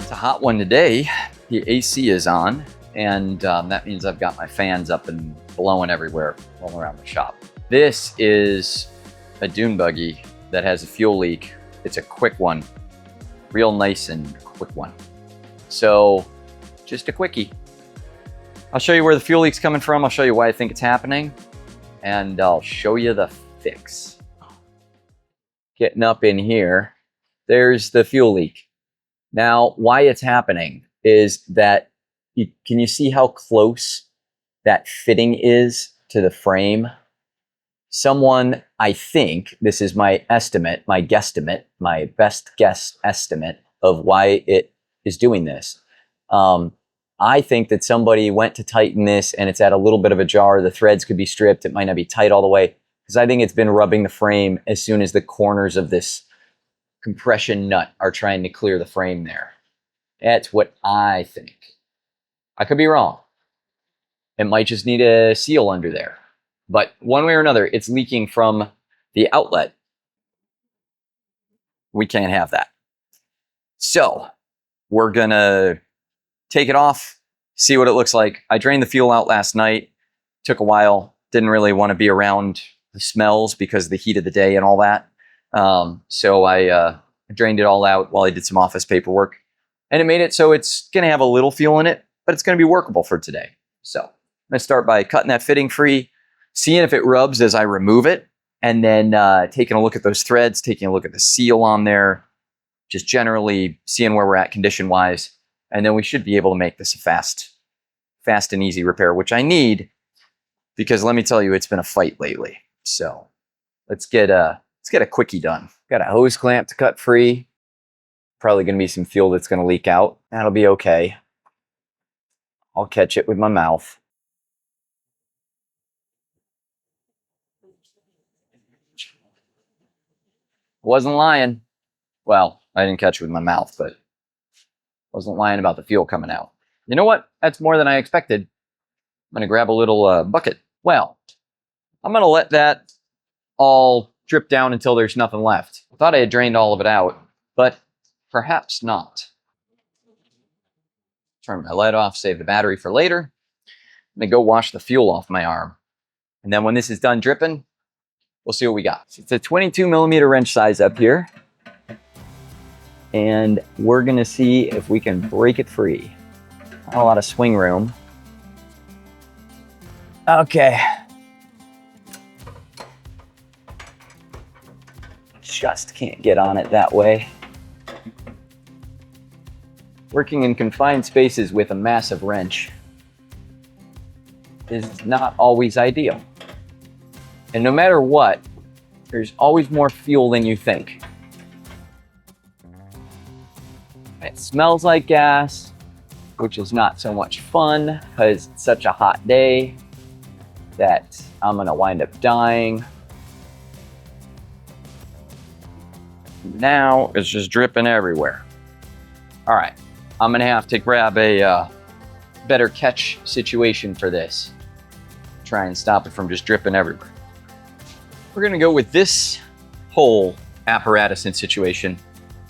It's a hot one today. The AC is on, and that means I've got my fans up and blowing everywhere all around the shop. This is a dune buggy that has a fuel leak. It's a quick one, real nice and quick one. So just a quickie. I'll show you where the fuel leak's coming from. I'll show you why I think it's happening, and I'll show you the fix. Getting up in here, there's the fuel leak. Now, why it's happening is that, can you see how close that fitting is to the frame? Someone, I think, this is my estimate, my guesstimate, my best guess estimate of why it is doing this. I think that somebody went to tighten this and it's at a little bit of a jar. The threads could be stripped. It might not be tight all the way, because I think it's been rubbing the frame as soon as the corners of this compression nut are trying to clear the frame there. That's what I think. I could be wrong. It might just need a seal under there. But one way or another, it's leaking from the outlet. We can't have that. So we're gonna take it off, see what it looks like. I drained the fuel out last night. Took a while. Didn't really want to be around the smells because of the heat of the day and all that. So I drained it all out while I did some office paperwork, and it made it so it's going to have a little fuel in it, but it's going to be workable for today. So I'm going to start by cutting that fitting free, seeing if it rubs as I remove it, and then taking a look at those threads, taking a look at the seal on there, just generally seeing where we're at condition wise. And then we should be able to make this a fast and easy repair, which I need, because let me tell you, it's been a fight lately. So let's get a quickie done. Got a hose clamp to cut free. Probably going to be some fuel that's going to leak out. That'll be okay. I'll catch it with my mouth. Wasn't lying. Well, I didn't catch it with my mouth, but wasn't lying about the fuel coming out. You know what? That's more than I expected. I'm going to grab a little bucket. Well, I'm going to let that all drip down until there's nothing left. I thought I had drained all of it out, but perhaps not. Turn my light off, save the battery for later, and then go wash the fuel off my arm. And then when this is done dripping, we'll see what we got. It's a 22mm wrench size up here, and we're gonna see if we can break it free. Not a lot of swing room. Okay. Just can't get on it that way. Working in confined spaces with a massive wrench is not always ideal. And no matter what, there's always more fuel than you think. It smells like gas, which is not so much fun because it's such a hot day that I'm gonna wind up dying. Now it's just dripping everywhere. All right, I'm gonna have to grab a better catch situation for this. Try and stop it from just dripping everywhere. We're gonna go with this whole apparatus and situation,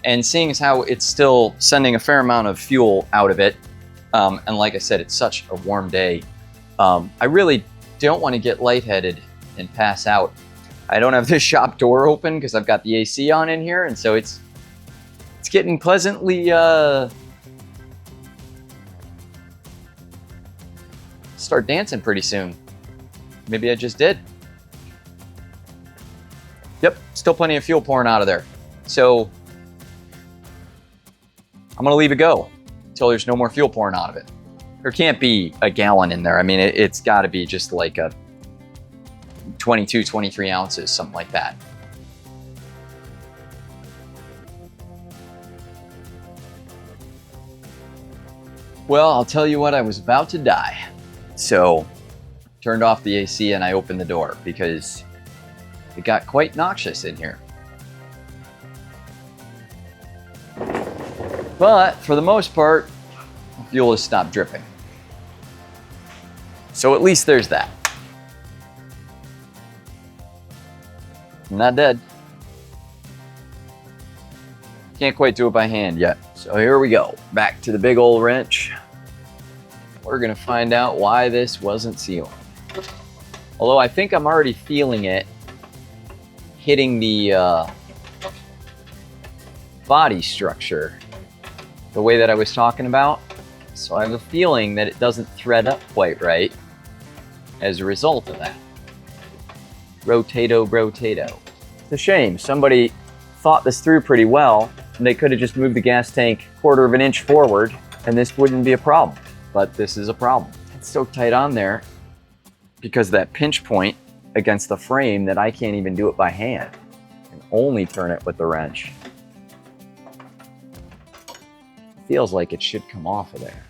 and seeing as how it's still sending a fair amount of fuel out of it, and like I said, it's such a warm day, I really don't want to get lightheaded and pass out. I don't have this shop door open because I've got the AC on in here, and so it's getting pleasantly start dancing pretty soon. Maybe I just did. Yep, still plenty of fuel pouring out of there. So I'm gonna leave it go until there's no more fuel pouring out of it. There can't be a gallon in there. I mean, it's gotta be just like a 22, 23 ounces, something like that. Well, I'll tell you what, I was about to die. So, turned off the AC and I opened the door because it got quite noxious in here. But for the most part, fuel has stopped dripping. So at least there's that. I'm not dead. Can't quite do it by hand yet. So here we go, back to the big old wrench. We're gonna find out why this wasn't sealing. Although I think I'm already feeling it hitting the body structure the way that I was talking about. So I have a feeling that it doesn't thread up quite right as a result of that. Rotato, rotato. It's a shame. Somebody thought this through pretty well, and they could have just moved the gas tank 1/4 of an inch forward, and this wouldn't be a problem. But this is a problem. It's so tight on there because of that pinch point against the frame that I can't even do it by hand. I can only turn it with the wrench. Feels like it should come off of there.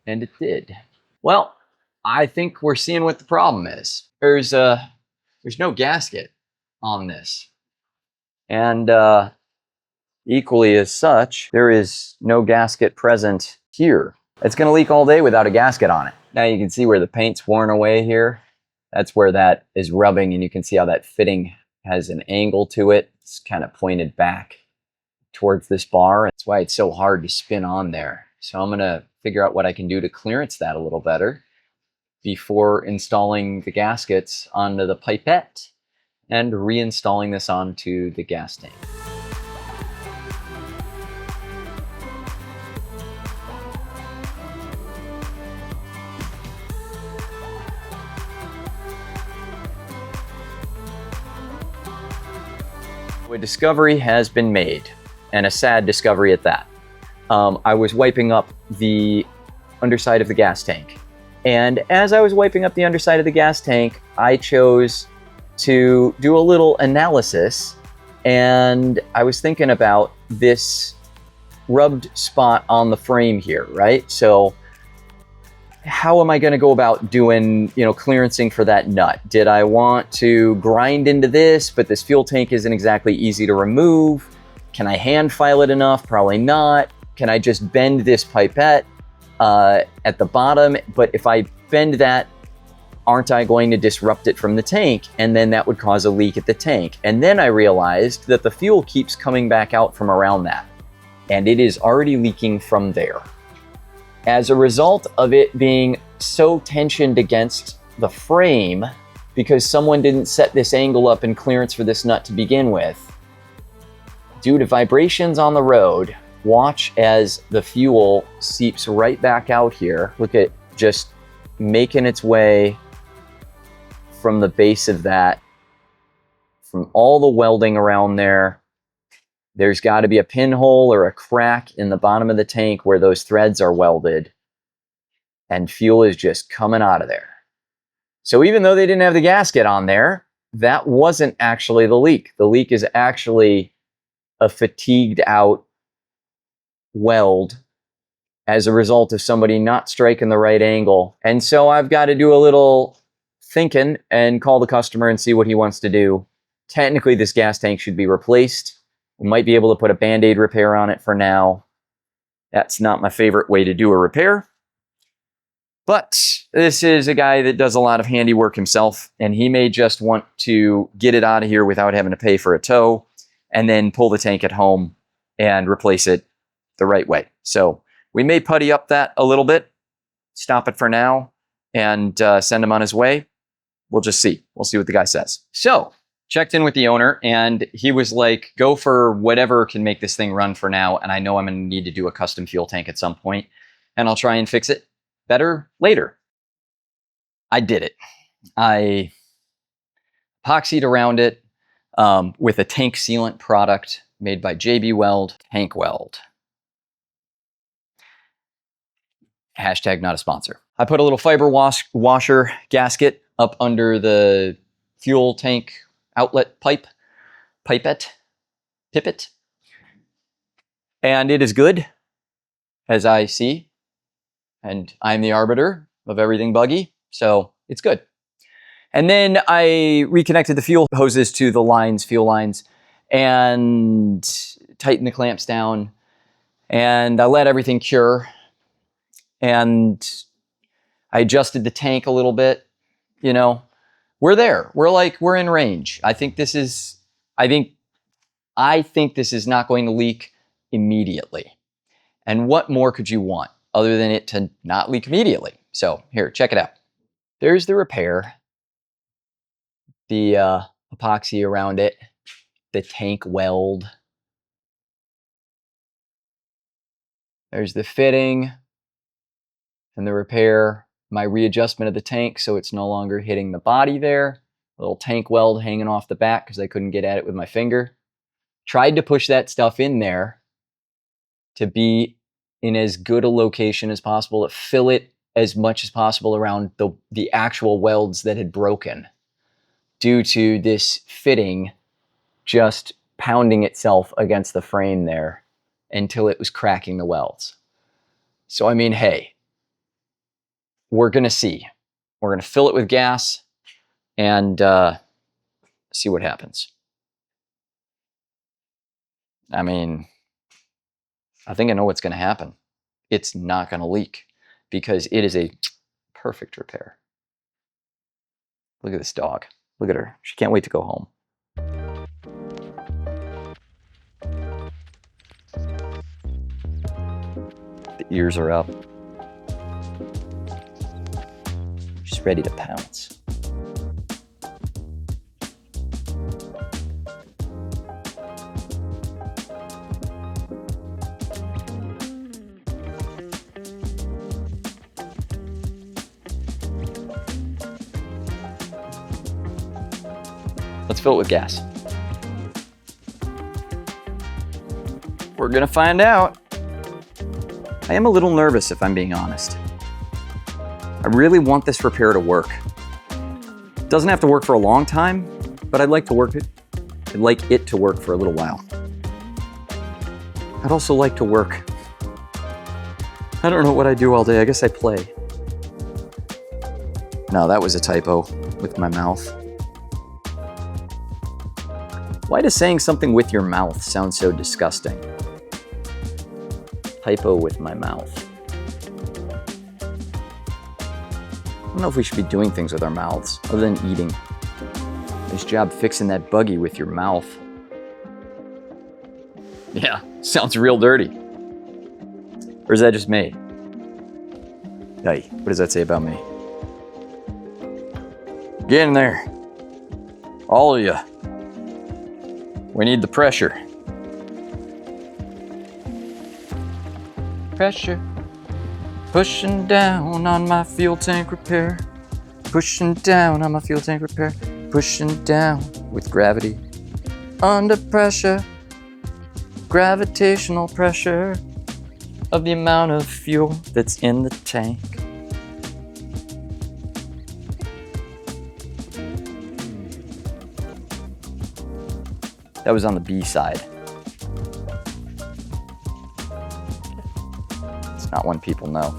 And it did. Well, I think we're seeing what the problem is. There's no gasket on this. And equally as such, there is no gasket present here. It's gonna leak all day without a gasket on it. Now you can see where the paint's worn away here. That's where that is rubbing, and you can see how that fitting has an angle to it. It's kind of pointed back towards this bar. That's why it's so hard to spin on there. So I'm gonna figure out what I can do to clearance that a little better before installing the gaskets onto the pipette and reinstalling this onto the gas tank. A discovery has been made, and a sad discovery at that. I was wiping up the underside of the gas tank, and as I was wiping up the underside of the gas tank, I chose to do a little analysis, and I was thinking about this rubbed spot on the frame here, right? So how am I going to go about doing, clearancing for that nut? Did I want to grind into this, but this fuel tank isn't exactly easy to remove? Can I hand file it enough? Probably not. Can I just bend this pipette at the bottom? But if I bend that, aren't I going to disrupt it from the tank? And then that would cause a leak at the tank. And then I realized that the fuel keeps coming back out from around that, and it is already leaking from there. As a result of it being so tensioned against the frame, because someone didn't set this angle up in clearance for this nut to begin with, due to vibrations on the road, watch as the fuel seeps right back out here. Look at just making its way from the base of that, from all the welding around there. There's got to be a pinhole or a crack in the bottom of the tank where those threads are welded, and fuel is just coming out of there. So even though they didn't have the gasket on there, that wasn't actually the leak. The leak is actually a fatigued out weld as a result of somebody not striking the right angle. And so I've got to do a little thinking and call the customer and see what he wants to do. Technically, this gas tank should be replaced. We might be able to put a Band-Aid repair on it for now. That's not my favorite way to do a repair. But this is a guy that does a lot of handiwork himself, and he may just want to get it out of here without having to pay for a tow, and then pull the tank at home and replace it the right way. So we may putty up that a little bit, stop it for now, and send him on his way. We'll just see. We'll see what the guy says. So checked in with the owner, and he was like, go for whatever can make this thing run for now, and I know I'm going to need to do a custom fuel tank at some point, and I'll try and fix it better later. I did it. I epoxied around it with a tank sealant product made by JB Weld, Tank Weld. Hashtag not a sponsor. I put a little fiber washer gasket up under the fuel tank outlet pipette, and it is good, as I see, and I'm the arbiter of everything buggy, so it's good. And then I reconnected the fuel hoses to the fuel lines, and tightened the clamps down, and I let everything cure, and I adjusted the tank a little bit. You know, we're there. We're in range. I think this is not going to leak immediately. And what more could you want other than it to not leak immediately? So here, check it out. There's the repair, the epoxy around it, the tank weld. There's the fitting and the repair, my readjustment of the tank so it's no longer hitting the body there. A little tank weld hanging off the back because I couldn't get at it with my finger. Tried to push that stuff in there to be in as good a location as possible, to fill it as much as possible around the actual welds that had broken due to this fitting just pounding itself against the frame there until it was cracking the welds. So, I mean, hey, we're going to see. We're going to fill it with gas and see what happens. I mean, I think I know what's going to happen. It's not going to leak because it is a perfect repair. Look at this dog. Look at her. She can't wait to go home. The ears are up. She's ready to pounce. Let's fill it with gas. We're gonna find out. I am a little nervous if I'm being honest. I really want this repair to work. It doesn't have to work for a long time, but I'd like it to work for a little while. I'd also like to work. I don't know what I do all day. I guess I play. No, that was a typo with my mouth. Why does saying something with your mouth sound so disgusting? Typo with my mouth. I don't know if we should be doing things with our mouths other than eating. Nice job fixing that buggy with your mouth. Yeah, sounds real dirty. Or is that just me? Hey, what does that say about me? Get in there. All of you. We need the pressure. Pressure. Pushing down on my fuel tank repair. Pushing down on my fuel tank repair. Pushing down with gravity. Under pressure. Gravitational pressure of the amount of fuel that's in the tank. That was on the B side. It's not one people know.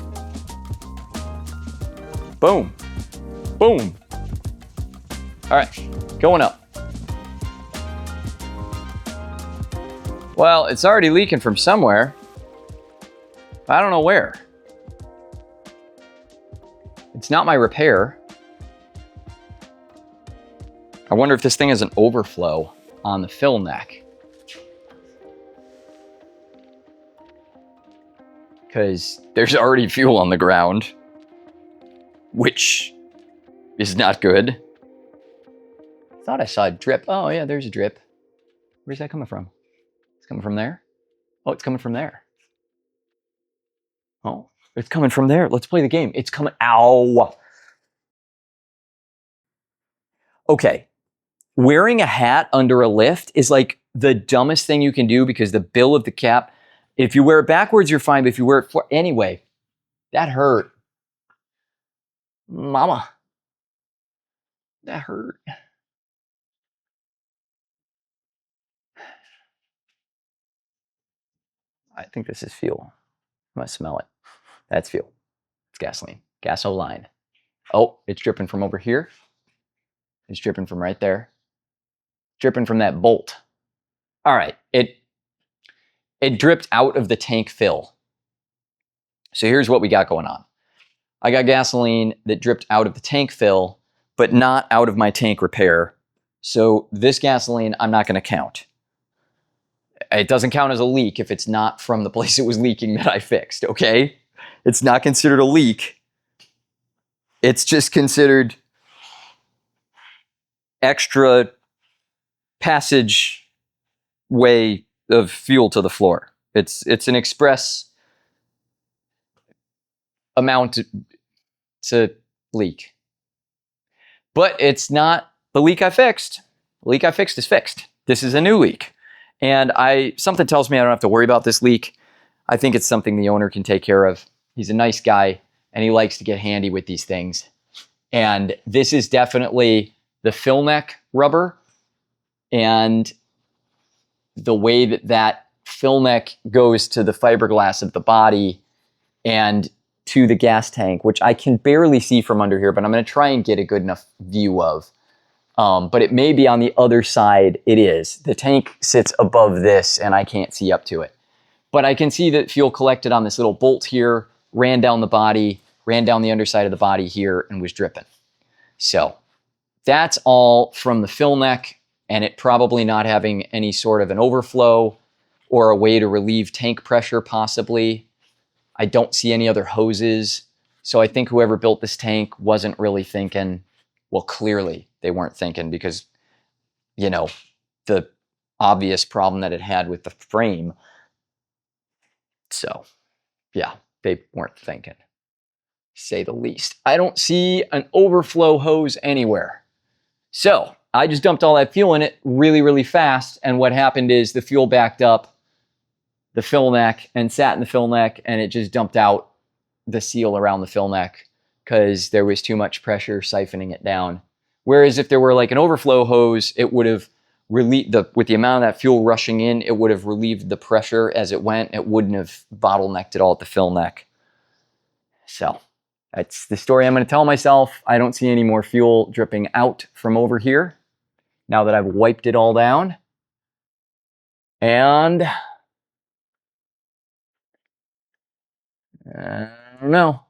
Boom. Boom. All right, going up. Well, it's already leaking from somewhere. I don't know where. It's not my repair. I wonder if this thing has an overflow on the fill neck. Because there's already fuel on the ground, which is not good. I thought I saw a drip. Oh yeah, there's a drip. Where's that coming from? It's coming from there? Oh, it's coming from there. Oh, it's coming from there. Let's play the game. It's coming. Ow. Okay. Wearing a hat under a lift is like the dumbest thing you can do because the bill of the cap, if you wear it backwards, you're fine. But if you wear it anyway, that hurt. Mama. That hurt. I think this is fuel. I'm gonna smell it. That's fuel. It's gasoline. Gasoline. Oh, it's dripping from over here. It's dripping from right there. Dripping from that bolt. All right, it dripped out of the tank fill. So here's what we got going on. I got gasoline that dripped out of the tank fill, but not out of my tank repair. So this gasoline, I'm not going to count. It doesn't count as a leak if it's not from the place it was leaking that I fixed, okay? It's not considered a leak. It's just considered extra passage way of fuel to the floor. It's an express amount to leak. But it's not the leak I fixed. The leak I fixed is fixed. This is a new leak. And something tells me I don't have to worry about this leak. I think it's something the owner can take care of. He's a nice guy and he likes to get handy with these things. And this is definitely the fill neck rubber. And the way that fill neck goes to the fiberglass of the body and to the gas tank, which I can barely see from under here, but I'm going to try and get a good enough view of. But it may be on the other side. It is. The tank sits above this and I can't see up to it. But I can see that fuel collected on this little bolt here, ran down the body, ran down the underside of the body here and was dripping. So that's all from the fill neck and it probably not having any sort of an overflow or a way to relieve tank pressure possibly. I don't see any other hoses. So I think whoever built this tank wasn't really thinking, well, clearly they weren't thinking because, you know, the obvious problem that it had with the frame. So, yeah, they weren't thinking, to say the least. I don't see an overflow hose anywhere. So, I just dumped all that fuel in it really, really fast. And what happened is the fuel backed up the fill neck and sat in the fill neck and it just dumped out the seal around the fill neck because there was too much pressure siphoning it down. Whereas if there were like an overflow hose, it would have relieved with the amount of that fuel rushing in, it would have relieved the pressure as it went. It wouldn't have bottlenecked it all at the fill neck. So that's the story I'm going to tell myself. I don't see any more fuel dripping out from over here now that I've wiped it all down. And I don't know.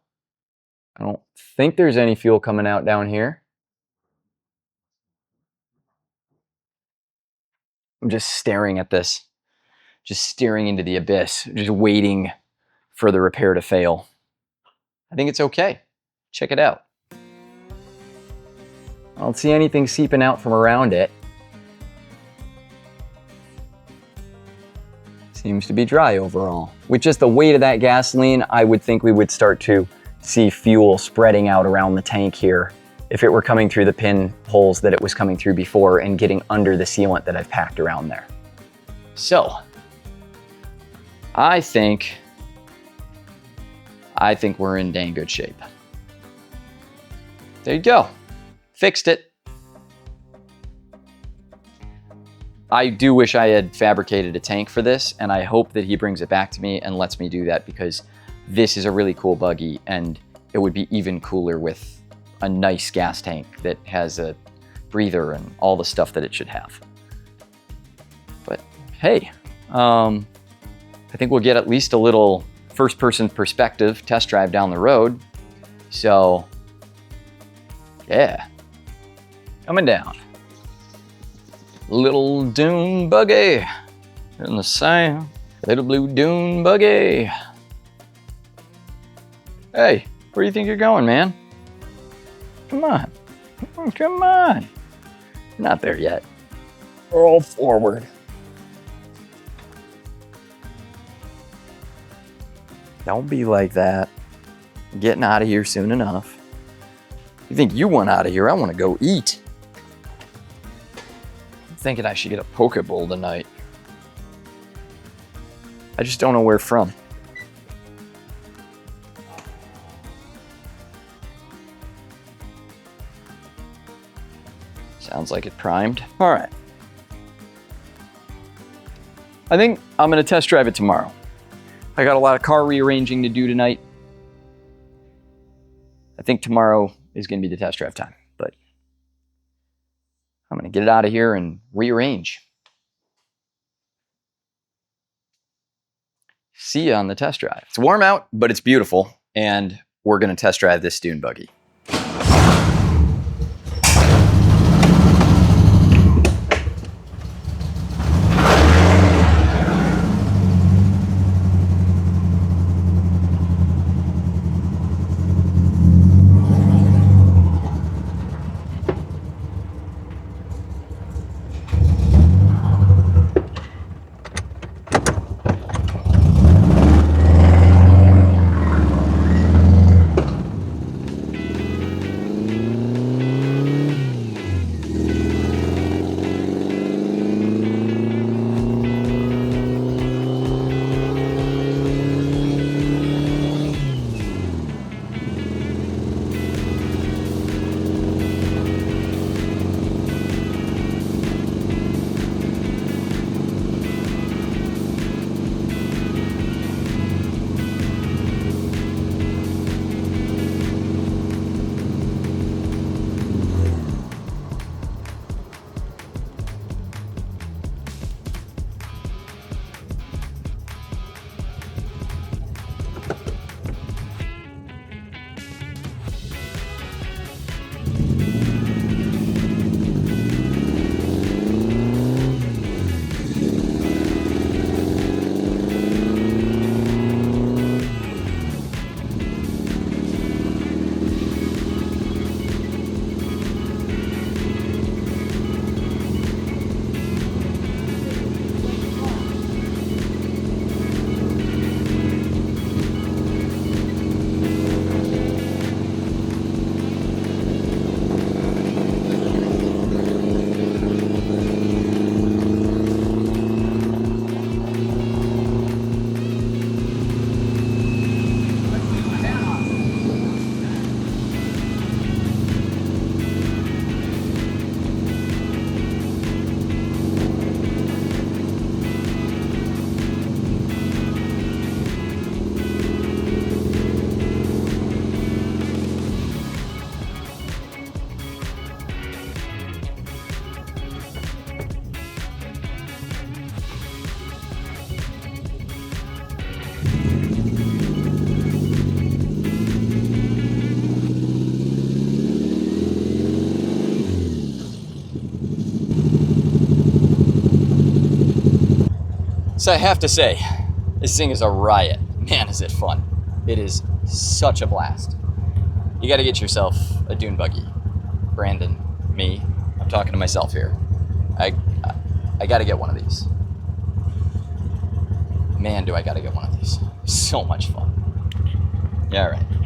I don't think there's any fuel coming out down here. I'm just staring at this, just staring into the abyss, just waiting for the repair to fail. I think it's okay. Check it out. I don't see anything seeping out from around it. Seems to be dry overall. With just the weight of that gasoline, I would think we would start to see fuel spreading out around the tank here if it were coming through the pinholes that it was coming through before and getting under the sealant that I've packed around there. So, I think we're in dang good shape. There you go. Fixed it. I do wish I had fabricated a tank for this, and I hope that he brings it back to me and lets me do that because this is a really cool buggy and it would be even cooler with a nice gas tank that has a breather and all the stuff that it should have. But hey, I think we'll get at least a little first-person perspective test drive down the road. So yeah, coming down. Little Dune Buggy in the same. Little Blue Dune Buggy. Hey, where do you think you're going, man? Come on. Come on. Not there yet. Roll forward. Don't be like that. I'm getting out of here soon enough. You think you want out of here? I want to go eat. I'm thinking I should get a poke bowl tonight. I just don't know where from. Sounds like it primed. All right. I think I'm going to test drive it tomorrow. I got a lot of car rearranging to do tonight. I think tomorrow is going to be the test drive time, but I'm going to get it out of here and rearrange. See you on the test drive. It's warm out, but it's beautiful. And we're going to test drive this dune buggy. So I have to say, this thing is a riot. Man, is it fun. It is such a blast. You gotta get yourself a dune buggy. Brandon, me, I'm talking to myself here. I gotta get one of these. Man, do I gotta get one of these. So much fun. Yeah, all right.